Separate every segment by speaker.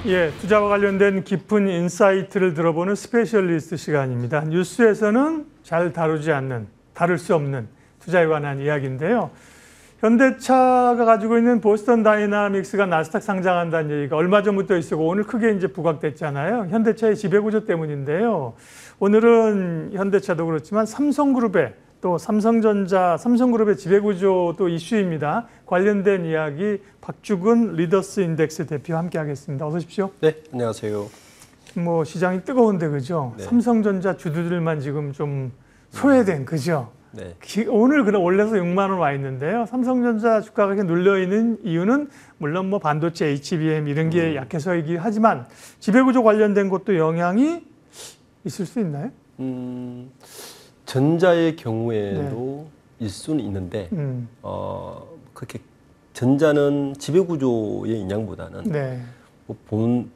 Speaker 1: 예, 투자와 관련된 깊은 인사이트를 들어보는 스페셜리스트 시간입니다. 뉴스에서는 잘 다루지 않는, 다룰 수 없는 투자에 관한 이야기인데요. 현대차가 가지고 있는 보스턴 다이나믹스가 나스닥 상장한다는 얘기가 얼마 전부터 있었고 오늘 크게 이제 부각됐잖아요. 현대차의 지배구조 때문인데요. 오늘은 현대차도 그렇지만 삼성그룹의 또 삼성그룹의 지배구조도 이슈입니다. 관련된 이야기 박주근 리더스 인덱스 대표와 함께 하겠습니다. 어서 오십시오.
Speaker 2: 네, 안녕하세요.
Speaker 1: 뭐 시장이 뜨거운데 그죠?
Speaker 2: 네.
Speaker 1: 삼성전자 주주들만 지금 좀 소외된 그죠?
Speaker 2: 네.
Speaker 1: 오늘 그래 올려서 6만 원 와 있는데요. 삼성전자 주가가 이렇게 눌려 있는 이유는 물론 뭐 반도체, HBM 이런 게 약해서이긴 하지만 지배구조 관련된 것도 영향이 있을 수 있나요?
Speaker 2: 전자의 경우에도 일 수는 있는데 그렇게 전자는 지배구조의 영향보다는
Speaker 1: 네.
Speaker 2: 뭐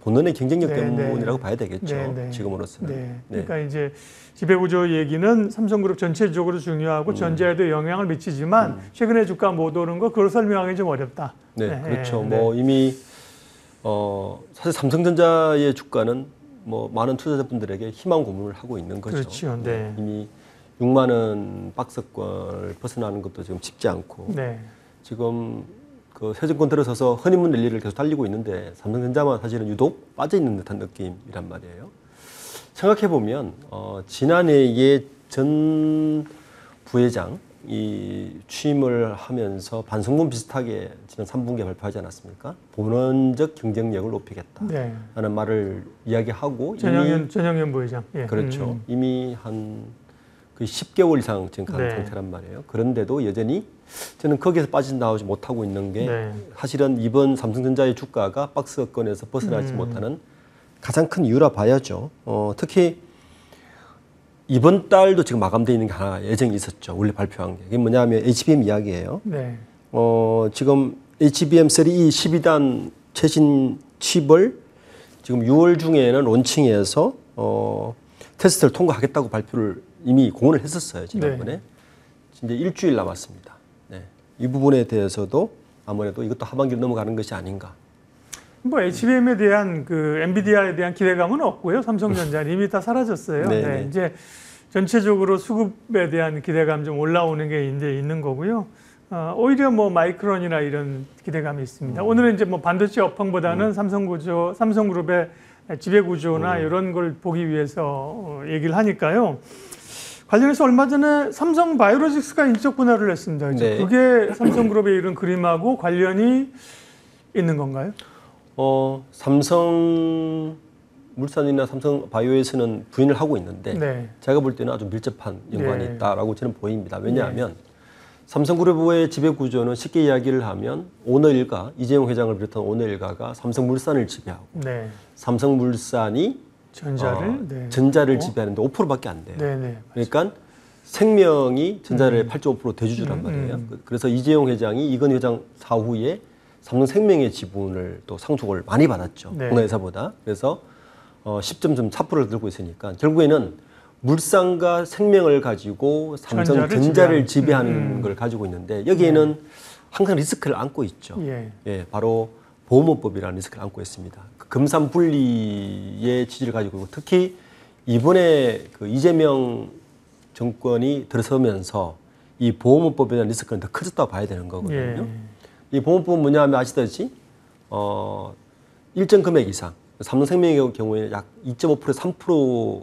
Speaker 2: 본원의 경쟁력
Speaker 1: 네,
Speaker 2: 때문이라고
Speaker 1: 네.
Speaker 2: 봐야 되겠죠.
Speaker 1: 네, 네.
Speaker 2: 지금으로서는.
Speaker 1: 네.
Speaker 2: 네.
Speaker 1: 그러니까 이제 지배구조 얘기는 삼성그룹 전체적으로 중요하고 전자에도 영향을 미치지만 최근에 주가 못 오른 거 그걸 설명하기 좀 어렵다.
Speaker 2: 네, 그렇죠. 뭐 이미 사실 삼성전자의 주가는 뭐 많은 투자자분들에게 희망 고문을 하고 있는 거죠.
Speaker 1: 그렇죠. 네.
Speaker 2: 이미 6만 원 박스권을 벗어나는 것도 지금 쉽지 않고
Speaker 1: 네.
Speaker 2: 지금 그 새 정권 들어서서 허니문 랠리를 계속 달리고 있는데 삼성전자만 사실은 유독 빠져 있는 듯한 느낌이란 말이에요. 생각해 보면 지난해에 전 부회장이 취임을 하면서 반성문 비슷하게 지난 3분기에 발표하지 않았습니까? 본원적 경쟁력을 높이겠다라는
Speaker 1: 네.
Speaker 2: 말을 이야기하고
Speaker 1: 전영현 부회장. 예.
Speaker 2: 그렇죠. 이미 한 거의 10개월 이상 지금 간
Speaker 1: 네.
Speaker 2: 상태란 말이에요. 그런데도 여전히 저는 거기에서 빠져나오지 못하고 있는 게
Speaker 1: 네.
Speaker 2: 사실은 이번 삼성전자의 주가가 박스권에서 벗어나지 못하는 가장 큰 이유라 봐야죠. 특히 이번 달도 지금 마감되어 있는 게 하나 예정이 있었죠. 원래 발표한 게. 이게 뭐냐면 HBM 이야기예요.
Speaker 1: 네.
Speaker 2: 지금 HBM3E 12단 최신 칩을 지금 6월 중에는 론칭해서 테스트를 통과하겠다고 발표를 이미 공언을 했었어요. 지난번에.
Speaker 1: 네.
Speaker 2: 이제 일주일 남았습니다. 네. 이 부분에 대해서도 아무래도 이것도 하반기로 넘어가는 것이 아닌가.
Speaker 1: 뭐 HBM에 대한 그 엔비디아에 대한 기대감은 없고요. 삼성전자는 이미 다 사라졌어요.
Speaker 2: 네,
Speaker 1: 네.
Speaker 2: 네.
Speaker 1: 이제 전체적으로 수급에 대한 기대감 좀 올라오는 게 이제 있는 거고요. 오히려 뭐 마이크론이나 이런 기대감이 있습니다. 오늘은 이제 뭐 반도체 업황보다는 삼성그룹의 지배구조나 이런 걸 보기 위해서 얘기를 하니까요. 관련해서 얼마 전에 삼성바이오로직스가 인적 분할을 했습니다.
Speaker 2: 네.
Speaker 1: 그게 삼성그룹의 이런 그림하고 관련이 있는 건가요?
Speaker 2: 삼성물산이나 삼성바이오에서는 부인을 하고 있는데
Speaker 1: 네.
Speaker 2: 제가 볼 때는 아주 밀접한 연관이
Speaker 1: 네.
Speaker 2: 있다라고 저는 보입니다. 왜냐하면 삼성그룹의 지배구조는 쉽게 이야기를 하면 오너일가, 이재용 회장을 비롯한 오너일가가 삼성물산을 지배하고
Speaker 1: 네.
Speaker 2: 삼성물산이 전자를 지배하는데 5%밖에 안 돼요.
Speaker 1: 네.
Speaker 2: 그러니까 생명이 전자를 8.5% 대주주란 말이에요. 그래서 이재용 회장이 이건 회장 사후에 삼성생명의 지분을 또 상속을 많이 받았죠.
Speaker 1: 네.
Speaker 2: 오너회사보다. 그래서 10.4%를 들고 있으니까 결국에는 물산과 생명을 가지고 삼성전자를 지배하는 걸 가지고 있는데 여기에는 항상 리스크를 안고 있죠. 예, 바로 보호문법이라는 리스크를 안고 있습니다. 금산 분리의 취지를 가지고 있고 특히 이번에 그 이재명 정권이 들어서면서 이 보호문법에 대한 리스크는 더 커졌다고 봐야 되는 거거든요. 이 보호문법은 뭐냐 하면 아시다시피 일정 금액 이상 삼성생명의 경우에는 약 2.5%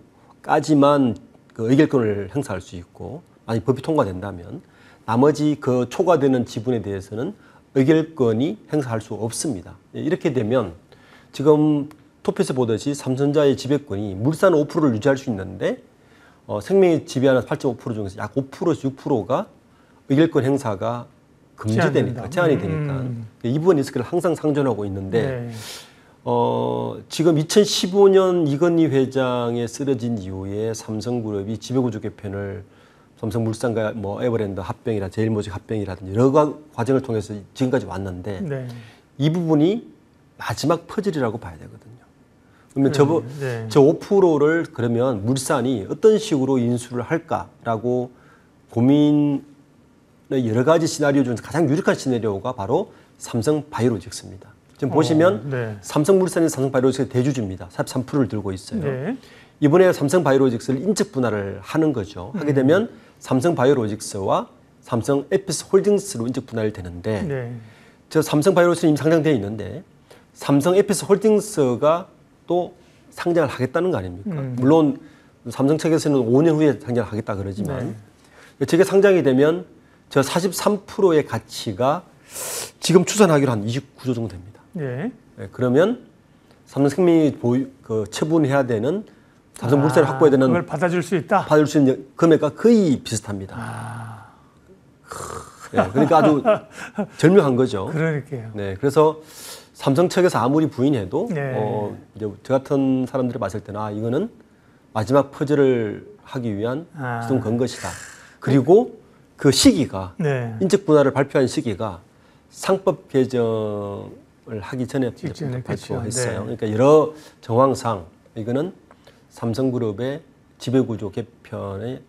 Speaker 2: 3%까지만 그 의결권을 행사할 수 있고 만약 법이 통과된다면 나머지 그 초과되는 지분에 대해서는 의결권이 행사할 수 없습니다. 이렇게 되면 지금 토픽에서 보듯이 삼성전자의 지배권이 물산 5%를 유지할 수 있는데 생명이 지배하는 8.5% 중에서 약 5%에서 6%가 의결권 행사가 금지되니까 제한이 되니까 이 부분 리스크를 항상 상존하고 있는데 지금 2015년 이건희 회장의 쓰러진 이후에 삼성그룹이 지배구조 개편을 삼성물산과 뭐 에버랜드 합병이라 제일모직 합병이라든지 여러 과정을 통해서 지금까지 왔는데 이 부분이 마지막 퍼즐이라고 봐야 되거든요. 그러면 저 5%를 그러면 물산이 어떤 식으로 인수를 할까라고 고민의 여러 가지 시나리오 중에서 가장 유력한 시나리오가 바로 삼성바이오로직스입니다. 지금 보시면
Speaker 1: 네.
Speaker 2: 삼성물산이 삼성바이오로직스의 대주주입니다. 43%를 들고 있어요.
Speaker 1: 네.
Speaker 2: 이번에 삼성바이오로직스를 인적 분할을 하는 거죠. 하게 되면 삼성바이오로직스와 삼성 에피스홀딩스로 인적 분할이 되는데
Speaker 1: 네.
Speaker 2: 저 삼성바이오로직스는 이미 상장되어 있는데 삼성 에피스홀딩스가 또 상장을 하겠다는 거 아닙니까? 물론 삼성 측에서는 5년 후에 상장을 하겠다 그러지만 저게 상장이 되면 저 43%의 가치가 지금 추산하기로 한 29조 정도 됩니다.
Speaker 1: 네.
Speaker 2: 네, 그러면 삼성생명이 처분해야 되는 삼성물산을 확보해야 되는
Speaker 1: 그걸 받아줄 수 있다.
Speaker 2: 받을 수 있는 금액과 거의 비슷합니다. 네, 그러니까 아주 절묘한 거죠.
Speaker 1: 그러니까요.
Speaker 2: 네, 그래서 삼성 측에서 아무리 부인해도
Speaker 1: 네.
Speaker 2: 이제 저 같은 사람들이 봤을 때는 이거는 마지막 퍼즐을 하기 위한 시동 건 것이다. 그리고 그 시기가
Speaker 1: 네.
Speaker 2: 인적 분할을 발표한 시기가 상법 개정을 하기 전에
Speaker 1: 직전에
Speaker 2: 발표했어요.
Speaker 1: 그렇죠. 네.
Speaker 2: 그러니까 여러 정황상 이거는 삼성그룹의 지배구조 개편의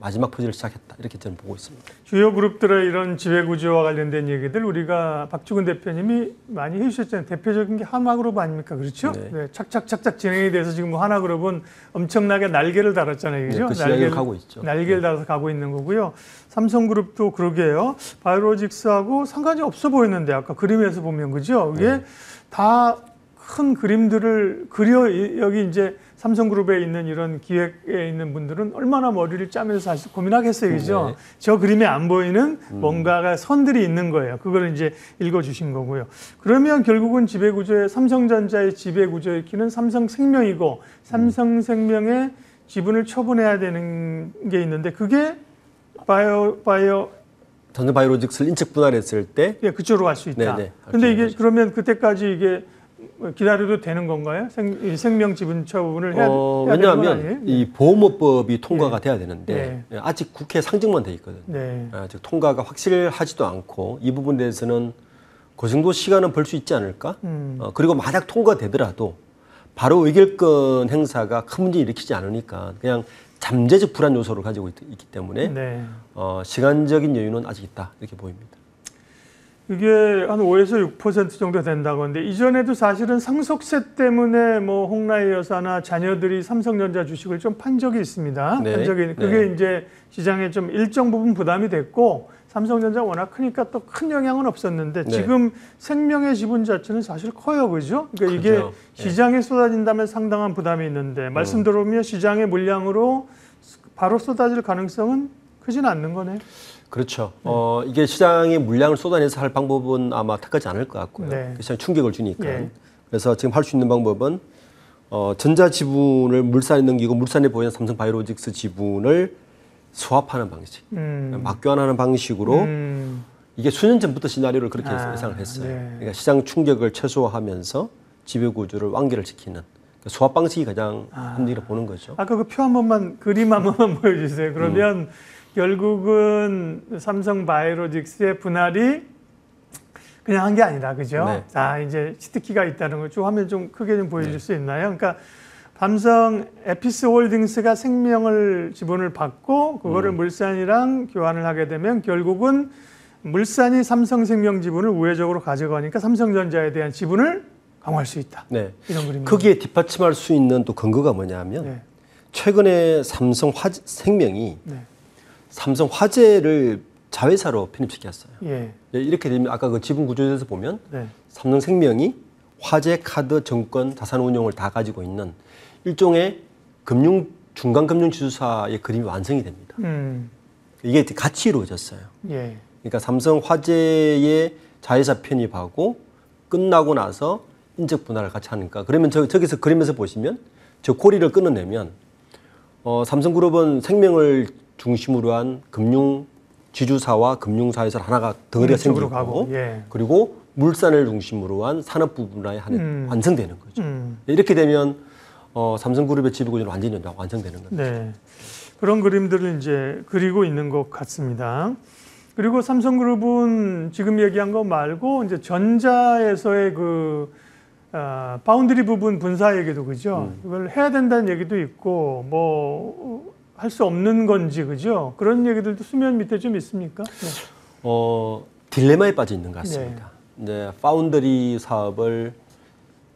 Speaker 2: 마지막 퍼즐을 시작했다. 이렇게 저는 보고 있습니다.
Speaker 1: 주요 그룹들의 이런 지배구조와 관련된 얘기들 우리가 박주근 대표님이 많이 해주셨잖아요. 대표적인 게 하나그룹 아닙니까? 그렇죠?
Speaker 2: 네.
Speaker 1: 네. 착착착착 진행이 돼서 지금 하나그룹은 엄청나게 날개를 달았잖아요. 그죠?
Speaker 2: 네, 그 시장을 가고 있죠.
Speaker 1: 날개를 달아서 가고 있는 거고요. 삼성그룹도 그러게요. 바이오로직스하고 상관이 없어 보이는데 아까 그림에서 보면 그죠? 이게 다 큰 그림들을 그려 여기 이제 삼성그룹에 있는 이런 기획에 있는 분들은 얼마나 머리를 짜면서 사실 고민하겠어요, 그죠?
Speaker 2: 네.
Speaker 1: 저 그림에 안 보이는 뭔가가 선들이 있는 거예요. 그걸 이제 읽어주신 거고요. 그러면 결국은 지배구조의 삼성전자의 지배구조의 키는 삼성생명이고 삼성생명의 지분을 처분해야 되는 게 있는데 그게
Speaker 2: 삼성바이오로직스를 인적 분할했을 때
Speaker 1: 예, 그쪽으로 갈 수 있다.
Speaker 2: 네네,
Speaker 1: 근데 이게 그러면 그때까지 이게 기다려도 되는 건가요? 생명 지분 처분을 해야 되는 건
Speaker 2: 왜냐하면
Speaker 1: 아니에요?
Speaker 2: 이 보험업법이 통과가 돼야 되는데
Speaker 1: 네.
Speaker 2: 아직 국회 상정만 돼 있거든요.
Speaker 1: 네.
Speaker 2: 아직 통과가 확실하지도 않고 이 부분에 대해서는 그 정도 시간은 벌 수 있지 않을까? 그리고 만약 통과되더라도 바로 의결권 행사가 큰 문제 일으키지 않으니까 그냥 잠재적 불안 요소를 가지고 있기 때문에
Speaker 1: 네.
Speaker 2: 시간적인 여유는 아직 있다 이렇게 보입니다.
Speaker 1: 이게 한 5에서 6% 정도 된다고 하는데 이전에도 사실은 상속세 때문에 뭐 홍라희 여사나 자녀들이 삼성전자 주식을 좀 판 적이 있습니다.
Speaker 2: 네.
Speaker 1: 판 적이 그게
Speaker 2: 네.
Speaker 1: 이제 시장에 좀 일정 부분 부담이 됐고 삼성전자 워낙 크니까 또 큰 영향은 없었는데
Speaker 2: 네.
Speaker 1: 지금 생명의 지분 자체는 사실 커요, 그죠? 그러니까 이게
Speaker 2: 크죠.
Speaker 1: 시장에 쏟아진다면 상당한 부담이 있는데 말씀 들어보면 시장의 물량으로 바로 쏟아질 가능성은 크진 않는 거네요.
Speaker 2: 그렇죠. 이게 시장에 물량을 쏟아내서 할 방법은 아마 택하지 않을 것 같고요.
Speaker 1: 네.
Speaker 2: 시장 충격을 주니까.
Speaker 1: 예.
Speaker 2: 그래서 지금 할 수 있는 방법은 전자 지분을 물산에 넘기고 물산에 보이는 삼성바이오로직스 지분을 스왑하는 방식, 막교환하는 방식으로 이게 수년 전부터 시나리오를 그렇게 예상을 했어요.
Speaker 1: 네.
Speaker 2: 그러니까 시장 충격을 최소화하면서 지배 구조를 완결을 시키는 그러니까 스왑 방식이 가장 합리적으로 보는 거죠.
Speaker 1: 아까 그 표 한 번만 그림 한 번만 보여주세요. 그러면 결국은 삼성바이오로직스의 분할이 그냥 한 게 아니다, 그죠?
Speaker 2: 네.
Speaker 1: 자, 이제 치트키가 있다는 걸 좀 화면 좀 크게 좀 보여줄 수 있나요? 그러니까 삼성 에피스홀딩스가 생명을 지분을 받고 그거를 물산이랑 교환을 하게 되면 결국은 물산이 삼성생명 지분을 우회적으로 가져가니까 삼성전자에 대한 지분을 강화할 수 있다.
Speaker 2: 네.
Speaker 1: 이런 그림입니다.
Speaker 2: 거기에 뒷받침할 수 있는 또 근거가 뭐냐면
Speaker 1: 네.
Speaker 2: 최근에 삼성생명이
Speaker 1: 네.
Speaker 2: 삼성화재를 자회사로 편입시켰어요.
Speaker 1: 예.
Speaker 2: 이렇게 되면 아까 그 지분 구조에서 보면
Speaker 1: 네.
Speaker 2: 삼성생명이 화재, 카드, 증권, 자산운용을 다 가지고 있는 일종의 중간 금융지주사의 그림이 완성이 됩니다. 이게 같이 이루어졌어요.
Speaker 1: 예.
Speaker 2: 그러니까 삼성화재의 자회사 편입하고 끝나고 나서 인적 분할을 같이 하니까 그러면 저기서 그림에서 보시면 저 고리를 끊어내면 삼성그룹은 생명을 중심으로 한 금융 지주사와 금융사에서 하나가 덩어리가 생기고
Speaker 1: 가고, 예.
Speaker 2: 그리고 물산을 중심으로 한 산업 부분에 완성되는 거죠. 이렇게 되면 삼성그룹의 지배구조는 완전히 완성되는 겁니다.
Speaker 1: 네. 그런 그림들을 이제 그리고 있는 것 같습니다. 그리고 삼성그룹은 지금 얘기한 거 말고 이제 전자에서의 그 바운드리 부분 분사 얘기도 그죠. 이걸 해야 된다는 얘기도 있고 뭐 할 수 없는 건지 그죠. 그런 얘기들도 수면 밑에 좀 있습니까? 네.
Speaker 2: 딜레마에 빠져 있는 것 같습니다. 이제 파운드리 사업을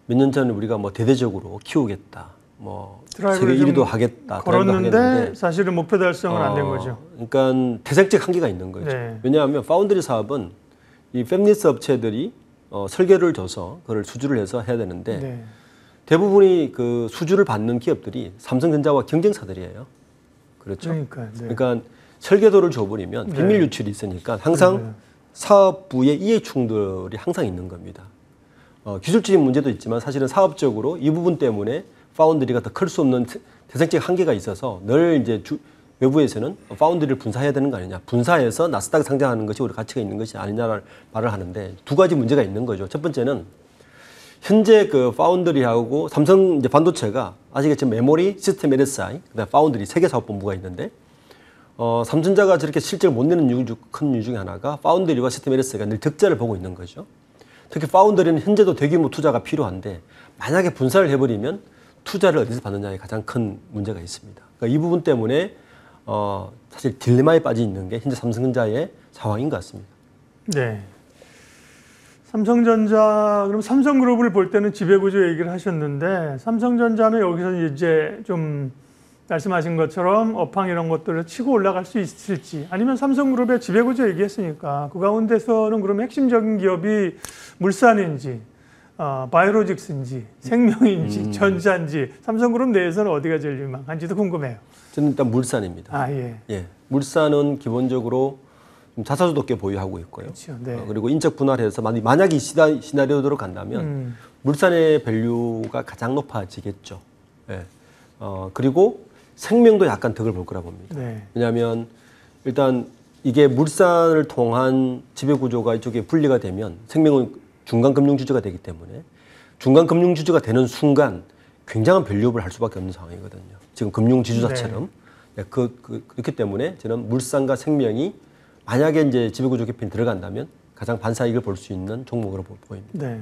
Speaker 2: 몇 년 전에 우리가 뭐 대대적으로 키우겠다, 뭐 세계 1위도 하겠다,
Speaker 1: 걸었는데 사실은 목표 달성은 안 된 거죠.
Speaker 2: 그러니까 대색적 한계가 있는 거죠.
Speaker 1: 네.
Speaker 2: 왜냐하면 파운드리 사업은 이 팹리스 업체들이 설계를 줘서 그걸 수주를 해서 해야 되는데
Speaker 1: 네.
Speaker 2: 대부분이 그 수주를 받는 기업들이 삼성전자와 경쟁사들이에요. 그렇죠.
Speaker 1: 그러니까, 네.
Speaker 2: 그러니까 설계도를 줘버리면 비밀 유출이 있으니까 항상 사업부의 이해 충돌이 항상 있는 겁니다. 기술적인 문제도 있지만 사실은 사업적으로 이 부분 때문에 파운드리가 더 클 수 없는 대생적 한계가 있어서 늘 이제 외부에서는 파운드리를 분사해야 되는 거 아니냐, 분사해서 나스닥 상장하는 것이 우리 가치가 있는 것이 아니냐를 말을 하는데 두 가지 문제가 있는 거죠. 첫 번째는 현재 그 파운드리하고 삼성 이제 반도체가 아시겠지만 메모리, 시스템 LSI, 그다음 파운드리 세 개 사업본부가 있는데 삼성전자가 저렇게 실적을 못 내는 큰 이유 중에 하나가 파운드리와 시스템 LSI가 늘 적자를 보고 있는 거죠. 특히 파운드리는 현재도 대규모 투자가 필요한데 만약에 분사를 해버리면 투자를 어디서 받느냐에 가장 큰 문제가 있습니다. 그러니까 이 부분 때문에 사실 딜레마에 빠져 있는 게 현재 삼성전자의 상황인 것 같습니다.
Speaker 1: 네. 삼성전자, 그럼 삼성그룹을 볼 때는 지배구조 얘기를 하셨는데 삼성전자는 여기서 이제 좀 말씀하신 것처럼 업황 이런 것들을 치고 올라갈 수 있을지, 아니면 삼성그룹의 지배구조 얘기했으니까 그 가운데서는 그럼 핵심적인 기업이 물산인지 바이오로직스인지 생명인지 전자인지 삼성그룹 내에서는 어디가 제일 유망한지도 궁금해요.
Speaker 2: 저는 일단 물산입니다.
Speaker 1: 아, 예.
Speaker 2: 예, 물산은 기본적으로 자사주도 꽤 보유하고 있고요.
Speaker 1: 그렇죠. 네.
Speaker 2: 그리고 인적 분할해서 만약에 이 시나리오대로 간다면 물산의 밸류가 가장 높아지겠죠. 예. 그리고 생명도 약간 덕을 볼 거라 봅니다.
Speaker 1: 네.
Speaker 2: 왜냐하면 일단 이게 물산을 통한 지배구조가 이쪽에 분리가 되면 생명은 중간금융주주가 되기 때문에 중간금융주주가 되는 순간 굉장한 밸류업을 할 수밖에 없는 상황이거든요. 지금 금융지주사처럼. 네. 그렇기 때문에 저는 물산과 생명이 만약에 이제 지배구조 개편이 들어간다면 가장 반사이익을 볼 수 있는 종목으로 보입니다.
Speaker 1: 네.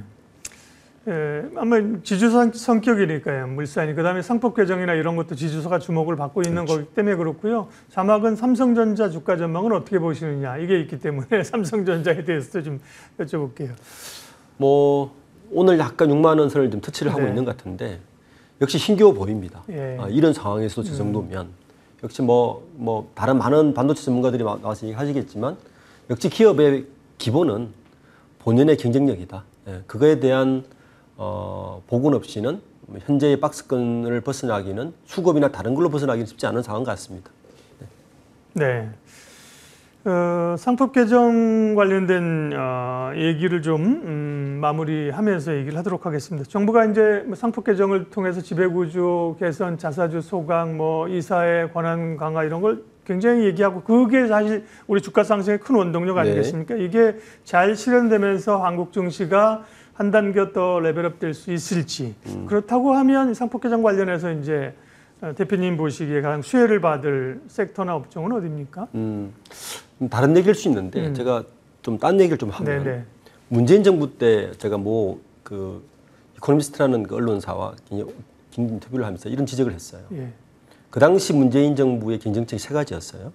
Speaker 1: 아마 지주사 성격이니까요. 물산이. 그다음에 상법 개정이나 이런 것도 지주사가 주목을 받고 있는 거기 때문에 그렇고요. 자막은 삼성전자 주가 전망은 어떻게 보시느냐 이게 있기 때문에 삼성전자에 대해서도 좀 여쭤볼게요.
Speaker 2: 뭐 오늘 약간 6만 원 선을 좀 터치를 하고 있는 것 같은데 역시 힘겨워 보입니다.
Speaker 1: 예.
Speaker 2: 이런 상황에서도 저 정도면 역시 뭐 다른 많은 반도체 전문가들이 나와서 얘기하시겠지만 역시 기업의 기본은 본연의 경쟁력이다. 예, 그거에 대한 보군 없이는 현재의 박스권을 벗어나기는 수급이나 다른 걸로 벗어나기는 쉽지 않은 상황 같습니다.
Speaker 1: 네. 상법 개정 관련된 얘기를 좀 마무리하면서 얘기를 하도록 하겠습니다. 정부가 이제 상법 개정을 통해서 지배구조 개선, 자사주 소강, 뭐 이사의 권한 강화 이런 걸 굉장히 얘기하고 그게 사실 우리 주가 상승의 큰 원동력 아니겠습니까? 이게 잘 실현되면서 한국 증시가 한 단계 더 레벨업 될 수 있을지. 그렇다고 하면 상법 개정 관련해서 이제 대표님 보시기에 가장 수혜를 받을 섹터나 업종은 어디입니까?
Speaker 2: 다른 얘기일 수 있는데 제가 좀 딴 얘기를 좀 하면
Speaker 1: 네네.
Speaker 2: 문재인 정부 때 제가 그 이코노미스트라는 그 언론사와 긴 인터뷰를 하면서 이런 지적을 했어요.
Speaker 1: 예.
Speaker 2: 그 당시 문재인 정부의 경쟁책이 세 가지였어요.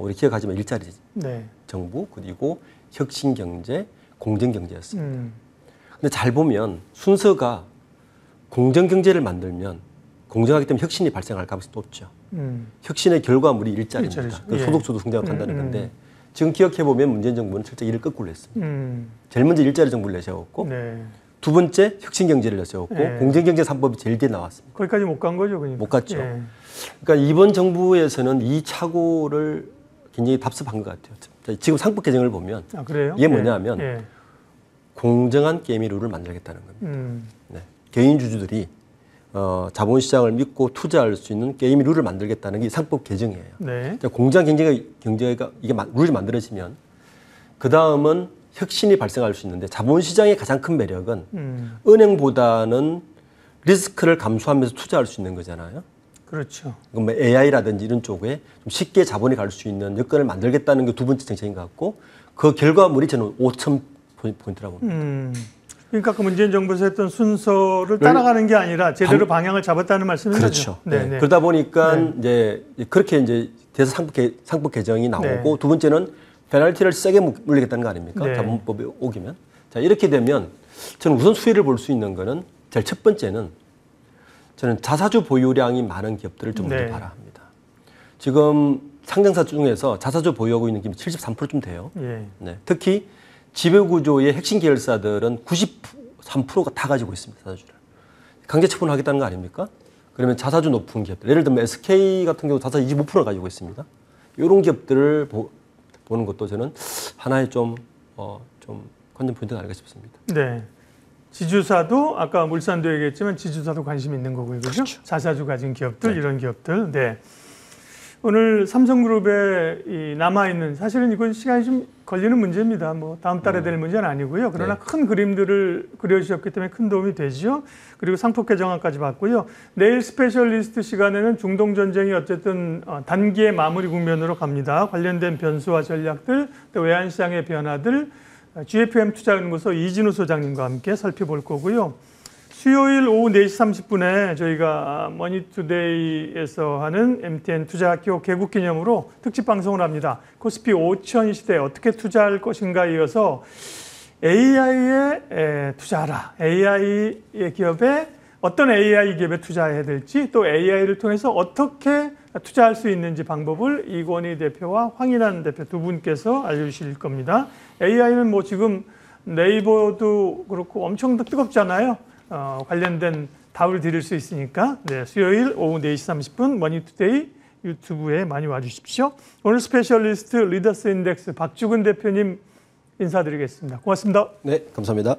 Speaker 2: 우리 기억하지만 일자리
Speaker 1: 네.
Speaker 2: 정부, 그리고 혁신경제, 공정경제였습니다. 근데 잘 보면 순서가 공정경제를 만들면 공정하기 때문에 혁신이 발생할 가능성이 높죠. 혁신의 결과물이 일자리입니다. 그
Speaker 1: 예.
Speaker 2: 소득주도 성장을 한다는 건데 지금 기억해보면 문재인 정부는 실제 일을 거꾸로 했습니다. 제일 먼저 일자리 정부를 내세웠고
Speaker 1: 네.
Speaker 2: 두 번째 혁신경제를 내세웠고
Speaker 1: 예.
Speaker 2: 공정경제 3법이 제일 뒤에 나왔습니다.
Speaker 1: 거기까지 못 간 거죠, 그러니까.
Speaker 2: 못 갔죠.
Speaker 1: 예.
Speaker 2: 그러니까 이번 정부에서는 이 착오를 굉장히 답습한 것 같아요. 지금 상법 개정을 보면
Speaker 1: 아, 그래요?
Speaker 2: 이게 뭐냐면
Speaker 1: 예.
Speaker 2: 공정한 게임의 룰을 만들겠다는 겁니다. 네. 개인 주주들이 자본시장을 믿고 투자할 수 있는 게임의 룰을 만들겠다는 게 상법 개정이에요.
Speaker 1: 네.
Speaker 2: 공정한 경제가 이게 룰이 만들어지면 그 다음은 혁신이 발생할 수 있는데 자본시장의 가장 큰 매력은 은행보다는 리스크를 감수하면서 투자할 수 있는 거잖아요.
Speaker 1: 그렇죠.
Speaker 2: 뭐 AI라든지 이런 쪽에 좀 쉽게 자본이 갈 수 있는 여건을 만들겠다는 게 두 번째 정책인 것 같고 그 결과물이 저는 5천 포인트라고 봅니다.
Speaker 1: 그러니까 그 문재인 정부에서 했던 순서를 따라가는 게 아니라 제대로 방향을 잡았다는 말씀이죠.
Speaker 2: 그렇죠.
Speaker 1: 네.
Speaker 2: 네. 그러다 보니까 이제 그렇게 이제 돼서 상법 개정이 나오고 두 번째는 페널티를 세게 물리겠다는 거 아닙니까?
Speaker 1: 네.
Speaker 2: 자본법이 오기면. 자, 이렇게 되면 저는 우선 수혜를 볼 수 있는 거는 제일 첫 번째는 저는 자사주 보유량이 많은 기업들을 좀 먼저
Speaker 1: 네.
Speaker 2: 봐라 합니다. 지금 상장사 중에서 자사주 보유하고 있는 기업이 73%좀 돼요.
Speaker 1: 예.
Speaker 2: 네. 특히 지배구조의 핵심 계열사들은 93%가 다 가지고 있습니다. 자사주를. 강제 처분하겠다는 거 아닙니까? 그러면 자사주 높은 기업들, 예를 들면 SK 같은 경우 자사 25%를 가지고 있습니다. 이런 기업들을 보는 것도 저는 하나의 좀 관전 포인트가 아닐까 싶습니다.
Speaker 1: 네. 지주사도 아까 물산도 얘기했지만 지주사도 관심 있는 거고요. 그렇죠? 자사주 가진 기업들, 이런 기업들. 네. 오늘 삼성그룹에 이 남아있는, 사실은 이건 시간이 좀 걸리는 문제입니다. 뭐 다음 달에 될 문제는 아니고요. 그러나
Speaker 2: 네.
Speaker 1: 큰 그림들을 그려주셨기 때문에 큰 도움이 되죠. 그리고 상폭 개정안까지 봤고요. 내일 스페셜리스트 시간에는 중동 전쟁이 어쨌든 단기의 마무리 국면으로 갑니다. 관련된 변수와 전략들, 또 외환시장의 변화들, GFM 투자연구소 이진우 소장님과 함께 살펴볼 거고요. 수요일 오후 4시 30분에 저희가 머니투데이에서 하는 MTN 투자학교 개국 기념으로 특집 방송을 합니다. 코스피 5천 시대에 어떻게 투자할 것인가 이어서 AI에 투자하라. AI 기업에 어떤 AI 기업에 투자해야 될지, 또 AI를 통해서 어떻게 투자할 수 있는지 방법을 이권희 대표와 황인환 대표 두 분께서 알려주실 겁니다. AI는 뭐 지금 네이버도 그렇고 엄청 뜨겁잖아요. 관련된 답을 드릴 수 있으니까. 네, 수요일 오후 4시 30분 머니투데이 유튜브에 많이 와주십시오. 오늘 스페셜리스트 리더스 인덱스 박주근 대표님 인사드리겠습니다. 고맙습니다.
Speaker 2: 네, 감사합니다.